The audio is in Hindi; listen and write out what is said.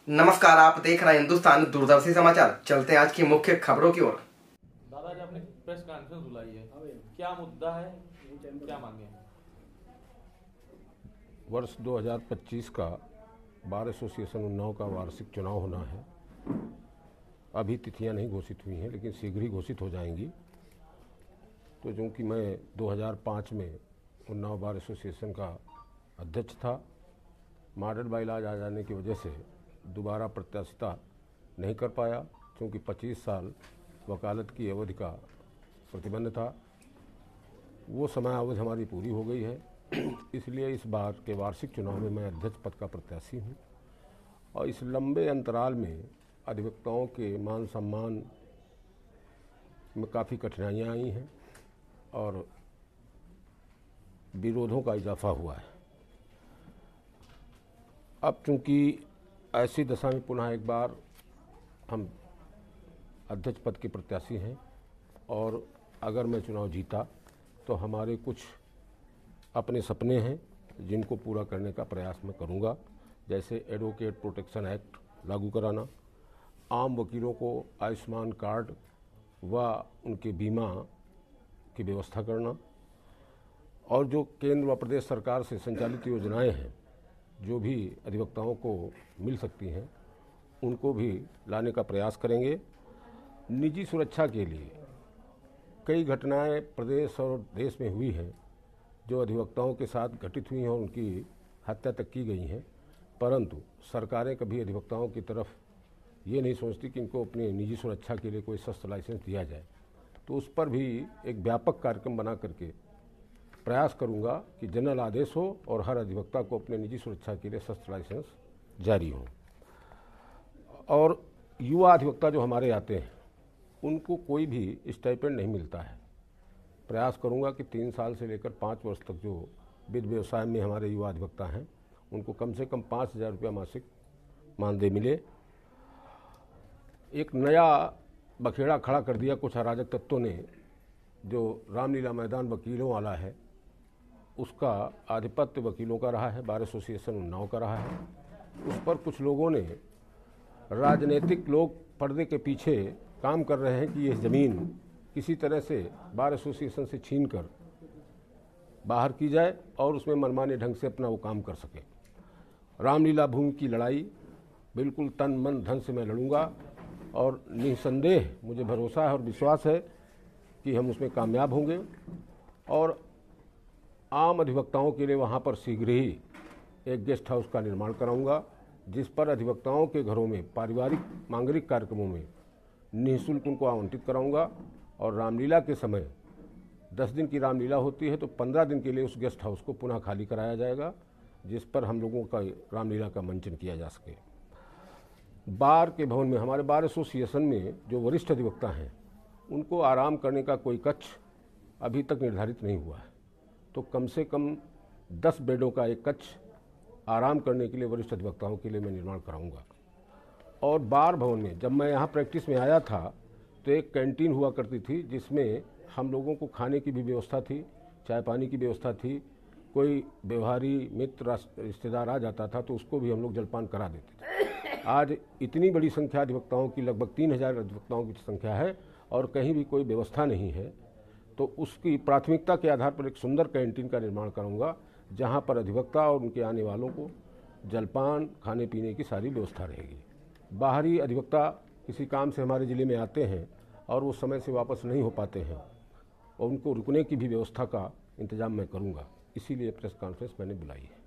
नमस्कार, आप देख रहे हैं हिंदुस्तान दूरदर्शी समाचार। चलते हैं आज की मुख्य खबरों की ओर। दादा जी, आपने प्रेस कॉन्फ्रेंस बुलाई है, क्या मुद्दा है, क्या मांगे? वर्ष 2025 का बार एसोसिएशन उन्नाव का वार्षिक चुनाव होना है। अभी तिथियां नहीं घोषित हुई हैं, लेकिन शीघ्र ही घोषित हो जाएंगी। तो चूँकि मैं 2005 में उन्नाव बार एसोसिएशन का अध्यक्ष था, मॉडल बाइलॉज आ जाने की वजह से दोबारा प्रत्याशिता नहीं कर पाया, क्योंकि 25 साल वकालत की अवधि का प्रतिबंध था। वो समय अवधि हमारी पूरी हो गई है, इसलिए इस बार के वार्षिक चुनाव में मैं अध्यक्ष पद का प्रत्याशी हूँ। और इस लंबे अंतराल में अधिवक्ताओं के मान सम्मान में काफ़ी कठिनाइयाँ आई हैं और विरोधों का इजाफा हुआ है। अब चूँकि ऐसी दशा में पुनः एक बार हम अध्यक्ष पद के प्रत्याशी हैं और अगर मैं चुनाव जीता तो हमारे कुछ अपने सपने हैं जिनको पूरा करने का प्रयास मैं करूंगा, जैसे एडवोकेट प्रोटेक्शन एक्ट लागू कराना, आम वकीलों को आयुष्मान कार्ड व उनके बीमा की व्यवस्था करना, और जो केंद्र व प्रदेश सरकार से संचालित योजनाएं हैं जो भी अधिवक्ताओं को मिल सकती हैं उनको भी लाने का प्रयास करेंगे। निजी सुरक्षा के लिए कई घटनाएं प्रदेश और देश में हुई हैं जो अधिवक्ताओं के साथ घटित हुई हैं और उनकी हत्या तक की गई हैं, परंतु सरकारें कभी अधिवक्ताओं की तरफ ये नहीं सोचती कि इनको अपनी निजी सुरक्षा के लिए कोई शस्त्र लाइसेंस दिया जाए। तो उस पर भी एक व्यापक कार्यक्रम बना करके प्रयास करूंगा कि जनरल आदेश हो और हर अधिवक्ता को अपने निजी सुरक्षा के लिए शस्त्र लाइसेंस जारी हो। और युवा अधिवक्ता जो हमारे आते हैं उनको कोई भी स्टाइपेंड नहीं मिलता है। प्रयास करूंगा कि 3 साल से लेकर 5 वर्ष तक जो वित्त व्यवसाय में हमारे युवा अधिवक्ता हैं उनको कम से कम 5,000 रुपया मासिक मानदेय मिले। एक नया बखेड़ा खड़ा कर दिया कुछ अराजक तत्वों ने, जो रामलीला मैदान वकीलों वाला है, उसका आधिपत्य वकीलों का रहा है, बार एसोसिएशन उन्नाव का रहा है। उस पर कुछ लोगों ने, राजनीतिक लोग पर्दे के पीछे काम कर रहे हैं कि यह ज़मीन किसी तरह से बार एसोसिएशन से छीनकर बाहर की जाए और उसमें मनमाने ढंग से अपना वो काम कर सके। रामलीला भूमि की लड़ाई बिल्कुल तन मन धन से मैं लड़ूंगा और निसंदेह मुझे भरोसा है और विश्वास है कि हम उसमें कामयाब होंगे। और आम अधिवक्ताओं के लिए वहाँ पर शीघ्र ही एक गेस्ट हाउस का निर्माण कराऊंगा, जिस पर अधिवक्ताओं के घरों में पारिवारिक मांगलिक कार्यक्रमों में निःशुल्क उनको आवंटित कराऊंगा। और रामलीला के समय 10 दिन की रामलीला होती है तो 15 दिन के लिए उस गेस्ट हाउस को पुनः खाली कराया जाएगा, जिस पर हम लोगों का रामलीला का मंचन किया जा सके। बार के भवन में, हमारे बार एसोसिएशन में जो वरिष्ठ अधिवक्ता हैं उनको आराम करने का कोई कक्ष अभी तक निर्धारित नहीं हुआ है, तो कम से कम 10 बेडों का एक कक्ष आराम करने के लिए वरिष्ठ अधिवक्ताओं के लिए मैं निर्माण कराऊंगा। और बार भवन में जब मैं यहाँ प्रैक्टिस में आया था तो एक कैंटीन हुआ करती थी, जिसमें हम लोगों को खाने की भी व्यवस्था थी, चाय पानी की व्यवस्था थी। कोई व्यवहारी मित्र रिश्तेदार आ जाता था तो उसको भी हम लोग जलपान करा देते थे। आज इतनी बड़ी संख्या अधिवक्ताओं की, लगभग 3,000 अधिवक्ताओं की संख्या है और कहीं भी कोई व्यवस्था नहीं है, तो उसकी प्राथमिकता के आधार पर एक सुंदर कैंटीन का निर्माण करूंगा, जहां पर अधिवक्ता और उनके आने वालों को जलपान, खाने पीने की सारी व्यवस्था रहेगी। बाहरी अधिवक्ता किसी काम से हमारे ज़िले में आते हैं और वो समय से वापस नहीं हो पाते हैं, और उनको रुकने की भी व्यवस्था का इंतजाम मैं करूंगा। इसीलिए प्रेस कॉन्फ्रेंस मैंने बुलाई है।